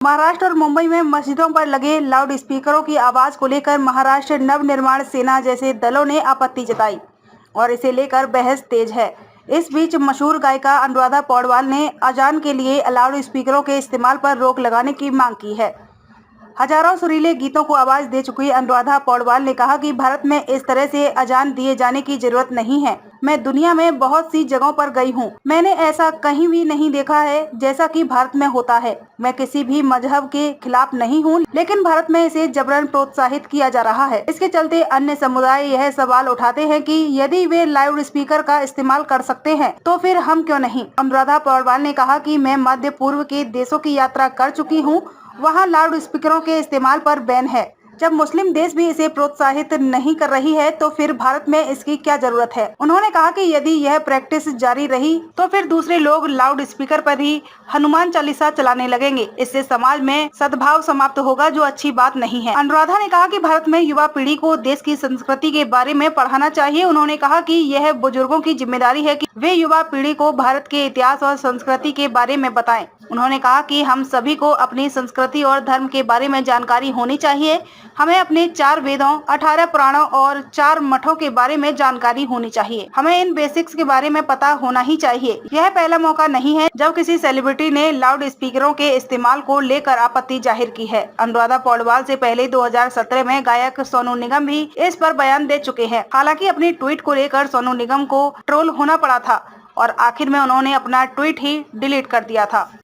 महाराष्ट्र और मुंबई में मस्जिदों पर लगे लाउड स्पीकरों की आवाज को लेकर महाराष्ट्र नवनिर्माण सेना जैसे दलों ने आपत्ति जताई और इसे लेकर बहस तेज है। इस बीच मशहूर गायिका अनुराधा पौडवाल ने अजान के लिए लाउड स्पीकरों के इस्तेमाल पर रोक लगाने की मांग की है। हजारों सुरीले गीतों को आवाज दे चुकी अनुराधा पौडवाल ने कहा कि भारत में इस तरह से अजान दिए जाने की जरूरत नहीं है। मैं दुनिया में बहुत सी जगहों पर गई हूँ, मैंने ऐसा कहीं भी नहीं देखा है जैसा कि भारत में होता है। मैं किसी भी मजहब के खिलाफ नहीं हूँ, लेकिन भारत में इसे जबरन प्रोत्साहित किया जा रहा है। इसके चलते अन्य समुदाय यह सवाल उठाते हैं कि यदि वे लाउड स्पीकर का इस्तेमाल कर सकते हैं तो फिर हम क्यों नहीं। अनुराधा पौडवाल ने कहा कि मैं मध्य पूर्व के देशों की यात्रा कर चुकी हूँ, वहाँ लाउड स्पीकरों के इस्तेमाल पर बैन है। जब मुस्लिम देश भी इसे प्रोत्साहित नहीं कर रही है तो फिर भारत में इसकी क्या जरूरत है। उन्होंने कहा कि यदि यह प्रैक्टिस जारी रही तो फिर दूसरे लोग लाउड स्पीकर पर ही हनुमान चालीसा चलाने लगेंगे। इससे समाज में सद्भाव समाप्त होगा, जो अच्छी बात नहीं है। अनुराधा ने कहा कि भारत में युवा पीढ़ी को देश की संस्कृति के बारे में पढ़ाना चाहिए। उन्होंने कहा कि यह बुजुर्गों की जिम्मेदारी है कि वे युवा पीढ़ी को भारत के इतिहास और संस्कृति के बारे में बताएं। उन्होंने कहा कि हम सभी को अपनी संस्कृति और धर्म के बारे में जानकारी होनी चाहिए। हमें अपने 4 वेदों, 18 पुराणों और 4 मठों के बारे में जानकारी होनी चाहिए। हमें इन बेसिक्स के बारे में पता होना ही चाहिए। यह पहला मौका नहीं है जब किसी सेलिब्रिटी ने लाउड स्पीकरों के इस्तेमाल को लेकर आपत्ति जाहिर की है। अनुराधा पौडवाल से पहले 2017 में गायक सोनू निगम भी इस पर बयान दे चुके हैं। हालांकि अपनी ट्वीट को लेकर सोनू निगम को ट्रोल होना पड़ा था और आखिर में उन्होंने अपना ट्वीट ही डिलीट कर दिया था।